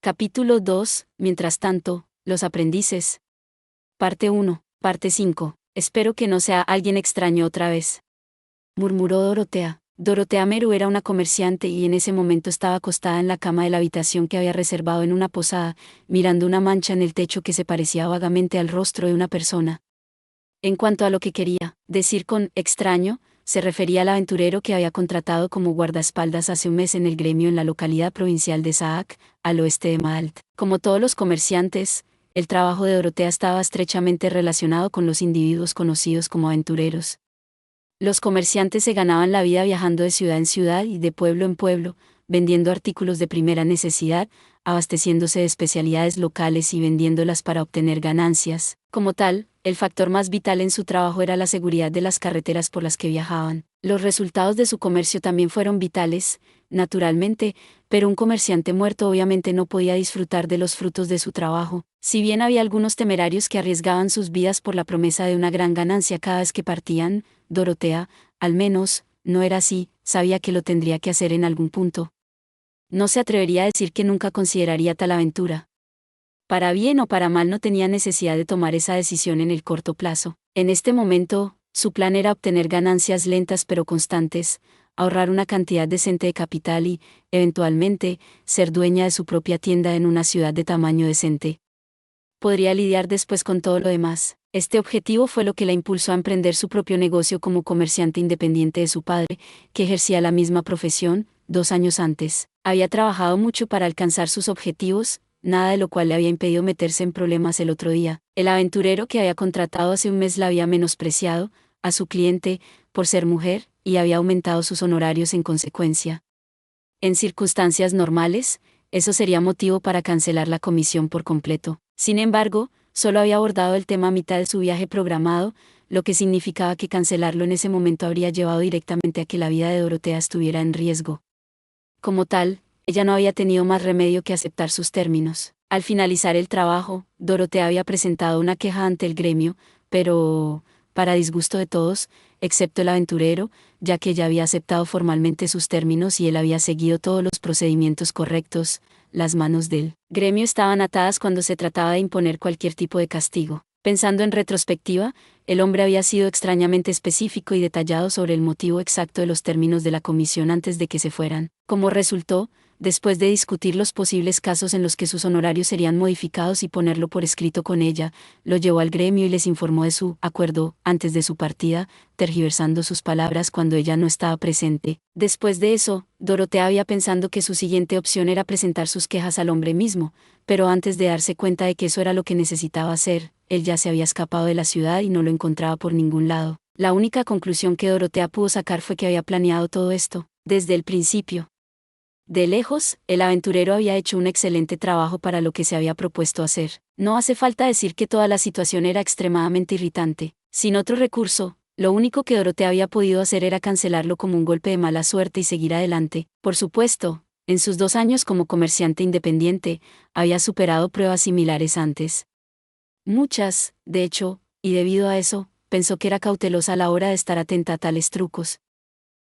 Capítulo 2. Mientras tanto, los aprendices. Parte 1. Parte 5. Espero que no sea alguien extraño otra vez, murmuró Dorotea. Dorotea Meru era una comerciante y en ese momento estaba acostada en la cama de la habitación que había reservado en una posada, mirando una mancha en el techo que se parecía vagamente al rostro de una persona. En cuanto a lo que quería decir con extraño, se refería al aventurero que había contratado como guardaespaldas hace un mes en el gremio en la localidad provincial de Saak, al oeste de Malt. Como todos los comerciantes, el trabajo de Dorotea estaba estrechamente relacionado con los individuos conocidos como aventureros. Los comerciantes se ganaban la vida viajando de ciudad en ciudad y de pueblo en pueblo, vendiendo artículos de primera necesidad, abasteciéndose de especialidades locales y vendiéndolas para obtener ganancias. Como tal, el factor más vital en su trabajo era la seguridad de las carreteras por las que viajaban. Los resultados de su comercio también fueron vitales, naturalmente, pero un comerciante muerto obviamente no podía disfrutar de los frutos de su trabajo. Si bien había algunos temerarios que arriesgaban sus vidas por la promesa de una gran ganancia cada vez que partían, Dorotea, al menos, no era así, sabía que lo tendría que hacer en algún punto. No se atrevería a decir que nunca consideraría tal aventura. Para bien o para mal no tenía necesidad de tomar esa decisión en el corto plazo. En este momento, su plan era obtener ganancias lentas pero constantes, ahorrar una cantidad decente de capital y, eventualmente, ser dueña de su propia tienda en una ciudad de tamaño decente. Podría lidiar después con todo lo demás. Este objetivo fue lo que la impulsó a emprender su propio negocio como comerciante independiente de su padre, que ejercía la misma profesión, 2 años antes. Había trabajado mucho para alcanzar sus objetivos, nada de lo cual le había impedido meterse en problemas el otro día. El aventurero que había contratado hace un mes la había menospreciado, a su cliente, por ser mujer, y había aumentado sus honorarios en consecuencia. En circunstancias normales, eso sería motivo para cancelar la comisión por completo. Sin embargo, solo había abordado el tema a mitad de su viaje programado, lo que significaba que cancelarlo en ese momento habría llevado directamente a que la vida de Dorotea estuviera en riesgo. Como tal, ella no había tenido más remedio que aceptar sus términos. Al finalizar el trabajo, Dorotea había presentado una queja ante el gremio, pero, para disgusto de todos, excepto el aventurero, ya que ella había aceptado formalmente sus términos y él había seguido todos los procedimientos correctos, las manos del gremio estaban atadas cuando se trataba de imponer cualquier tipo de castigo. Pensando en retrospectiva, el hombre había sido extrañamente específico y detallado sobre el motivo exacto de los términos de la comisión antes de que se fueran. Como resultó, después de discutir los posibles casos en los que sus honorarios serían modificados y ponerlo por escrito con ella, lo llevó al gremio y les informó de su acuerdo antes de su partida, tergiversando sus palabras cuando ella no estaba presente. Después de eso, Dorotea había pensado que su siguiente opción era presentar sus quejas al hombre mismo, pero antes de darse cuenta de que eso era lo que necesitaba hacer, él ya se había escapado de la ciudad y no lo encontraba por ningún lado. La única conclusión que Dorotea pudo sacar fue que había planeado todo esto, desde el principio. De lejos, el aventurero había hecho un excelente trabajo para lo que se había propuesto hacer. No hace falta decir que toda la situación era extremadamente irritante. Sin otro recurso, lo único que Dorotea había podido hacer era cancelarlo como un golpe de mala suerte y seguir adelante. Por supuesto, en sus 2 años como comerciante independiente, había superado pruebas similares antes. Muchas, de hecho, y debido a eso, pensó que era cautelosa a la hora de estar atenta a tales trucos.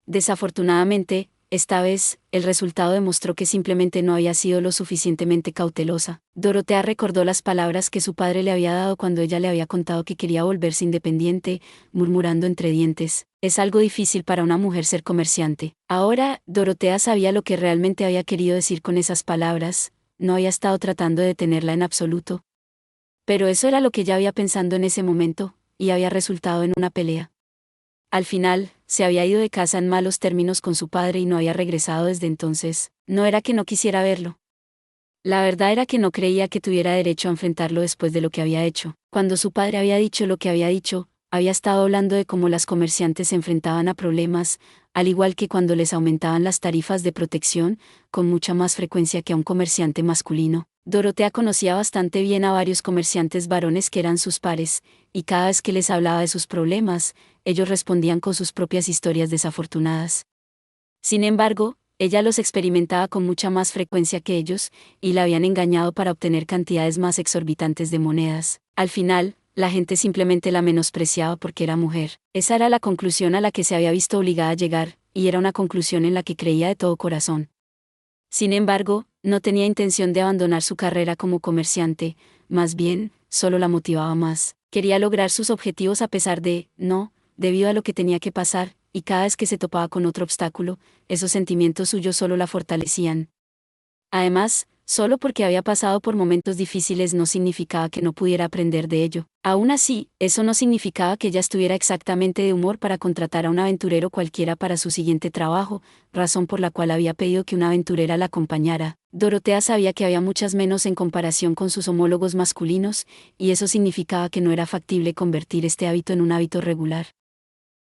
Desafortunadamente, esta vez, el resultado demostró que simplemente no había sido lo suficientemente cautelosa. Dorotea recordó las palabras que su padre le había dado cuando ella le había contado que quería volverse independiente, murmurando entre dientes: es algo difícil para una mujer ser comerciante. Ahora, Dorotea sabía lo que realmente había querido decir con esas palabras, no había estado tratando de detenerla en absoluto. Pero eso era lo que ella había pensado en ese momento, y había resultado en una pelea. Al final, se había ido de casa en malos términos con su padre y no había regresado desde entonces. No era que no quisiera verlo. La verdad era que no creía que tuviera derecho a enfrentarlo después de lo que había hecho. Cuando su padre había dicho lo que había dicho, había estado hablando de cómo las comerciantes se enfrentaban a problemas, al igual que cuando les aumentaban las tarifas de protección, con mucha más frecuencia que a un comerciante masculino. Dorotea conocía bastante bien a varios comerciantes varones que eran sus pares, y cada vez que les hablaba de sus problemas, ellos respondían con sus propias historias desafortunadas. Sin embargo, ella los experimentaba con mucha más frecuencia que ellos, y la habían engañado para obtener cantidades más exorbitantes de monedas. Al final, la gente simplemente la menospreciaba porque era mujer. Esa era la conclusión a la que se había visto obligada a llegar, y era una conclusión en la que creía de todo corazón. Sin embargo, No tenía intención de abandonar su carrera como comerciante, más bien, solo la motivaba más. Quería lograr sus objetivos a pesar de, no, debido a lo que tenía que pasar, y cada vez que se topaba con otro obstáculo, esos sentimientos suyos solo la fortalecían. Además, solo porque había pasado por momentos difíciles no significaba que no pudiera aprender de ello. Aún así, eso no significaba que ella estuviera exactamente de humor para contratar a un aventurero cualquiera para su siguiente trabajo, razón por la cual había pedido que una aventurera la acompañara. Dorotea sabía que había muchas menos en comparación con sus homólogos masculinos, y eso significaba que no era factible convertir este hábito en un hábito regular.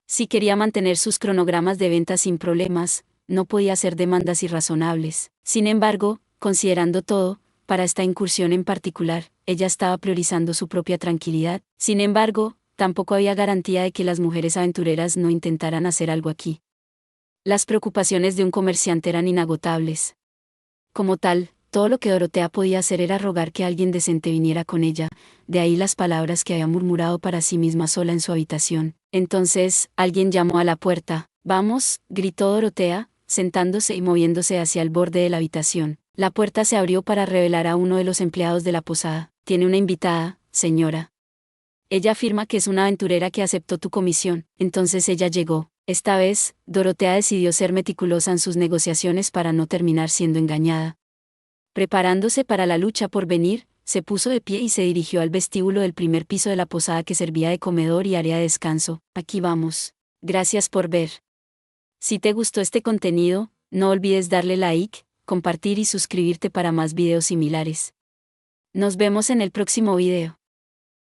Si quería mantener sus cronogramas de ventas sin problemas, no podía hacer demandas irrazonables. Sin embargo, considerando todo, para esta incursión en particular, ella estaba priorizando su propia tranquilidad. Sin embargo, tampoco había garantía de que las mujeres aventureras no intentaran hacer algo aquí. Las preocupaciones de un comerciante eran inagotables. Como tal, todo lo que Dorotea podía hacer era rogar que alguien decente viniera con ella, de ahí las palabras que había murmurado para sí misma sola en su habitación. Entonces, alguien llamó a la puerta. «Vamos», gritó Dorotea, sentándose y moviéndose hacia el borde de la habitación. La puerta se abrió para revelar a uno de los empleados de la posada. «Tiene una invitada, señora. Ella afirma que es una aventurera que aceptó tu comisión». Entonces ella llegó. Esta vez, Dorotea decidió ser meticulosa en sus negociaciones para no terminar siendo engañada. Preparándose para la lucha por venir, se puso de pie y se dirigió al vestíbulo del primer piso de la posada que servía de comedor y área de descanso. Aquí vamos. Gracias por ver. Si te gustó este contenido, no olvides darle like, compartir y suscribirte para más videos similares. Nos vemos en el próximo video.